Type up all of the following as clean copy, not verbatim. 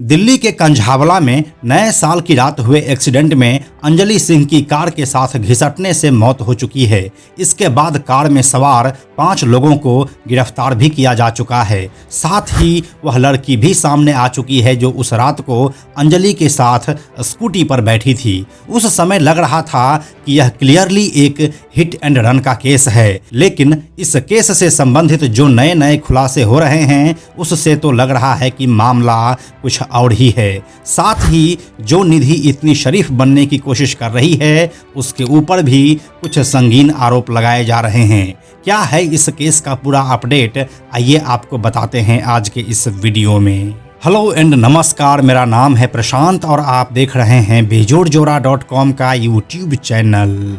दिल्ली के कंझावला में नए साल की रात हुए एक्सीडेंट में अंजलि सिंह की कार के साथ घिसटने से मौत हो चुकी है। इसके बाद कार में सवार 5 लोगों को गिरफ्तार भी किया जा चुका है। साथ ही वह लड़की भी सामने आ चुकी है जो उस रात को अंजलि के साथ स्कूटी पर बैठी थी। उस समय लग रहा था कि यह क्लियरली एक हिट एंड रन का केस है, लेकिन इस केस से संबंधित जो नए नए खुलासे हो रहे हैं उससे तो लग रहा है कि मामला कुछ और ही है। साथ ही जो निधि इतनी शरीफ बनने की कोशिश कर रही है उसके ऊपर भी कुछ संगीन आरोप लगाए जा रहे हैं। क्या है इस केस का पूरा अपडेट, आइए आपको बताते हैं आज के इस वीडियो में। हेलो एंड नमस्कार, मेरा नाम है प्रशांत और आप देख रहे हैं बेजोड़जोड़ा.com का यूट्यूब चैनल।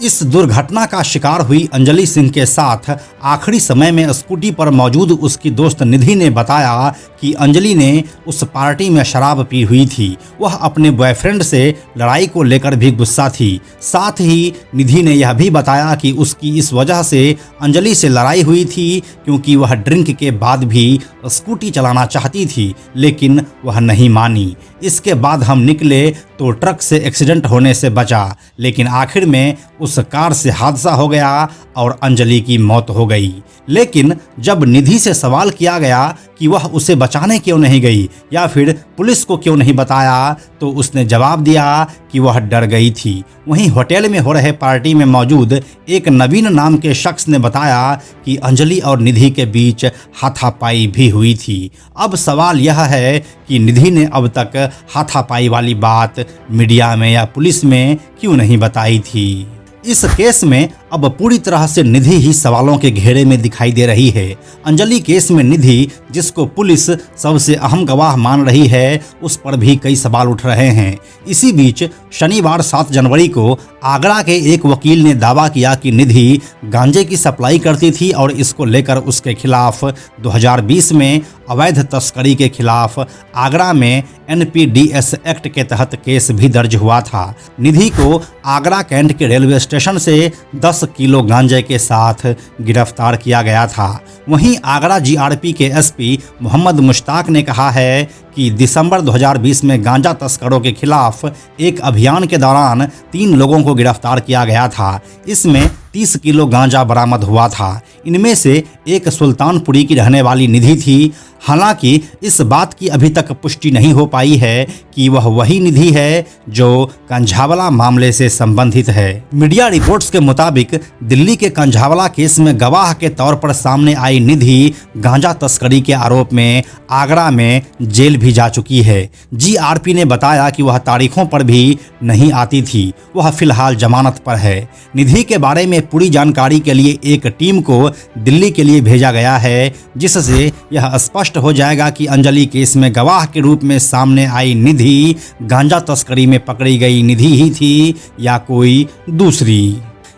इस दुर्घटना का शिकार हुई अंजलि सिंह के साथ आखिरी समय में स्कूटी पर मौजूद उसकी दोस्त निधि ने बताया कि अंजलि ने उस पार्टी में शराब पी हुई थी। वह अपने बॉयफ्रेंड से लड़ाई को लेकर भी गुस्सा थी। साथ ही निधि ने यह भी बताया कि उसकी इस वजह से अंजलि से लड़ाई हुई थी क्योंकि वह ड्रिंक के बाद भी स्कूटी चलाना चाहती थी, लेकिन वह नहीं मानी। इसके बाद हम निकले तो ट्रक से एक्सीडेंट होने से बचा, लेकिन आखिर में उस कार से हादसा हो गया और अंजलि की मौत हो गई। लेकिन जब निधि से सवाल किया गया कि वह उसे बचाने क्यों नहीं गई या फिर पुलिस को क्यों नहीं बताया, तो उसने जवाब दिया कि वह डर गई थी। वहीं होटल में हो रहे पार्टी में मौजूद एक नवीन नाम के शख्स ने बताया कि अंजलि और निधि के बीच हाथापाई भी हुई थी। अब सवाल यह है कि निधि ने अब तक हाथापाई वाली बात मीडिया में या पुलिस में क्यों नहीं बताई थी। इस केस में अब पूरी तरह से निधि ही सवालों के घेरे में दिखाई दे रही है। अंजलि केस में निधि, जिसको पुलिस सबसे अहम गवाह मान रही है, उस पर भी कई सवाल उठ रहे हैं। इसी बीच शनिवार 7 जनवरी को आगरा के एक वकील ने दावा किया कि निधि गांजे की सप्लाई करती थी और इसको लेकर उसके खिलाफ 2020 में अवैध तस्करी के खिलाफ आगरा में NPDS एक्ट के तहत केस भी दर्ज हुआ था। निधि को आगरा कैंट के रेलवे स्टेशन से 10 किलो गांजे के साथ गिरफ्तार किया गया था। वहीं आगरा GRP के SP मोहम्मद मुश्ताक ने कहा है कि दिसंबर 2020 में गांजा तस्करों के खिलाफ एक अभियान के दौरान 3 लोगों को गिरफ्तार किया गया था। इसमें 30 किलो गांजा बरामद हुआ था। इनमें से एक सुल्तानपुरी की रहने वाली निधि थी। हालांकि इस बात की अभी तक पुष्टि नहीं हो पाई है कि वह वही निधि है जो कंझावला मामले से संबंधित है। मीडिया रिपोर्ट्स के मुताबिक दिल्ली के कंझावला केस में गवाह के तौर पर सामने आई निधि गांजा तस्करी के आरोप में आगरा में जेल भी जा चुकी है। GRP ने बताया कि वह तारीखों पर भी नहीं आती थी। वह फिलहाल जमानत पर है। निधि के बारे में पूरी जानकारी के लिए एक टीम को दिल्ली के लिए भेजा गया है, जिससे यह स्पष्ट हो जाएगा कि अंजलि केस में गवाह के रूप में सामने आई निधि गांजा तस्करी में पकड़ी गई निधि ही थी या कोई दूसरी।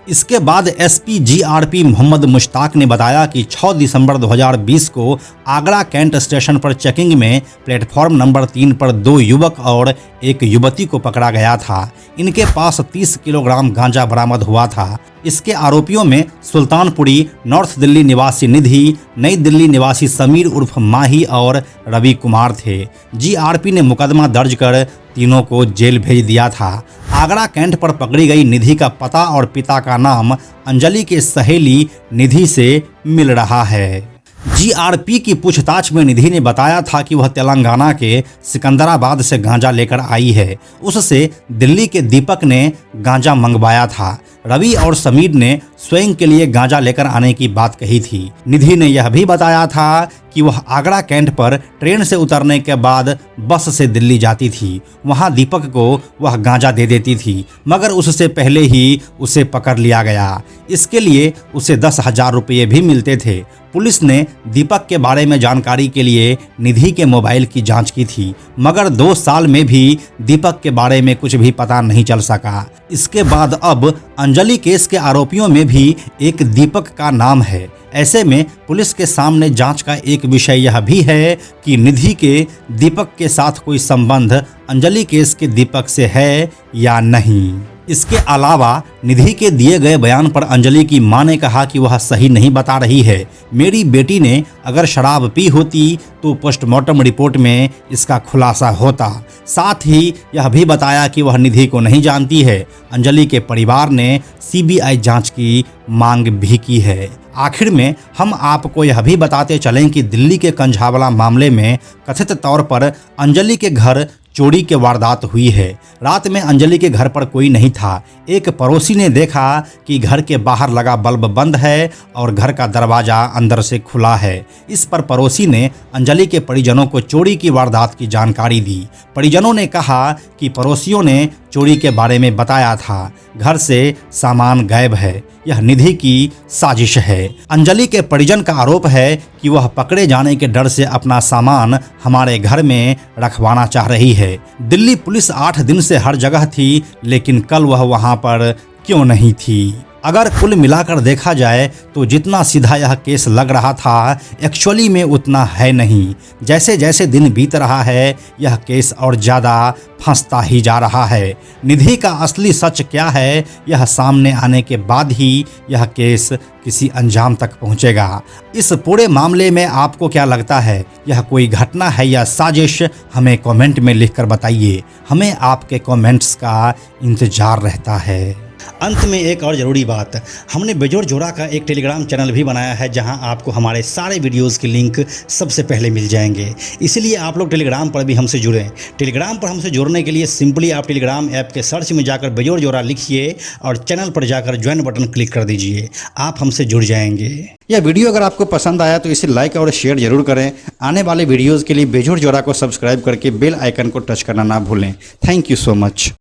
इसके बाद SP GRP मोहम्मद मुश्ताक ने बताया कि 6 दिसंबर 2020 को आगरा कैंट स्टेशन पर चेकिंग में प्लेटफॉर्म नंबर 3 पर 2 युवक और एक युवती को पकड़ा गया था। इनके पास 30 किलोग्राम गांजा बरामद हुआ था। इसके आरोपियों में सुल्तानपुरी नॉर्थ दिल्ली निवासी निधि, नई दिल्ली निवासी समीर उर्फ माही और रवि कुमार थे। GRP ने मुकदमा दर्ज कर तीनों को जेल भेज दिया था। आगरा कैंट पर पकड़ी गई निधि का पता और पिता का नाम अंजलि के सहेली निधि से मिल रहा है। GRP की पूछताछ में निधि ने बताया था कि वह तेलंगाना के सिकंदराबाद से गांजा लेकर आई है। उससे दिल्ली के दीपक ने गांजा मंगवाया था। रवि और समीर ने स्वयं के लिए गांजा लेकर आने की बात कही थी। निधि ने यह भी बताया था कि वह आगरा कैंट पर ट्रेन से उतरने के बाद बस से दिल्ली जाती थी। वहां दीपक को वह गांजा दे देती थी, मगर उससे पहले ही उसे पकड़ लिया गया। इसके लिए उसे 10,000 रुपये भी मिलते थे। पुलिस ने दीपक के बारे में जानकारी के लिए निधि के मोबाइल की जांच की थी, मगर 2 साल में भी दीपक के बारे में कुछ भी पता नहीं चल सका। इसके बाद अब अंजलि केस के आरोपियों में भी एक दीपक का नाम है। ऐसे में पुलिस के सामने जांच का एक विषय यह भी है कि निधि के दीपक के साथ कोई संबंध अंजलि केस के दीपक से है या नहीं। इसके अलावा निधि के दिए गए बयान पर अंजलि की मां ने कहा कि वह सही नहीं बता रही है। मेरी बेटी ने अगर शराब पी होती तो पोस्टमार्टम रिपोर्ट में इसका खुलासा होता। साथ ही यह भी बताया कि वह निधि को नहीं जानती है। अंजलि के परिवार ने सीबीआई जांच की मांग भी की है। आखिर में हम आपको यह भी बताते चलें कि दिल्ली के कंझावला मामले में कथित तौर पर अंजलि के घर चोरी की वारदात हुई है। रात में अंजलि के घर पर कोई नहीं था। एक पड़ोसी ने देखा कि घर के बाहर लगा बल्ब बंद है और घर का दरवाज़ा अंदर से खुला है। इस पर पड़ोसी ने अंजलि के परिजनों को चोरी की वारदात की जानकारी दी। परिजनों ने कहा कि पड़ोसियों ने चोरी के बारे में बताया था। घर से सामान गायब है। यह निधि की साजिश है। अंजलि के परिजन का आरोप है कि वह पकड़े जाने के डर से अपना सामान हमारे घर में रखवाना चाह रही है। दिल्ली पुलिस 8 दिन से हर जगह थी, लेकिन कल वह वहां पर क्यों नहीं थी? अगर कुल मिलाकर देखा जाए तो जितना सीधा यह केस लग रहा था, एक्चुअली में उतना है नहीं। जैसे जैसे दिन बीत रहा है, यह केस और ज़्यादा फंसता ही जा रहा है। निधि का असली सच क्या है, यह सामने आने के बाद ही यह केस किसी अंजाम तक पहुंचेगा। इस पूरे मामले में आपको क्या लगता है? यह कोई घटना है या साजिश? हमें कमेंट में लिखकर बताइए। हमें आपके कमेंट्स का इंतजार रहता है। अंत में एक और ज़रूरी बात, हमने बेजोड़ जोड़ा का एक टेलीग्राम चैनल भी बनाया है, जहां आपको हमारे सारे वीडियोस के लिंक सबसे पहले मिल जाएंगे। इसलिए आप लोग टेलीग्राम पर भी हमसे जुड़ें। टेलीग्राम पर हमसे जुड़ने के लिए सिंपली आप टेलीग्राम ऐप के सर्च में जाकर बेजोड़ जोड़ा लिखिए और चैनल पर जाकर ज्वाइन बटन क्लिक कर दीजिए। आप हमसे जुड़ जाएंगे। यह वीडियो अगर आपको पसंद आया तो इसे लाइक और शेयर जरूर करें। आने वाले वीडियोज़ के लिए बेजोड़ जोड़ा को सब्सक्राइब करके बेल आइकन को टच करना ना भूलें। Thank you so much.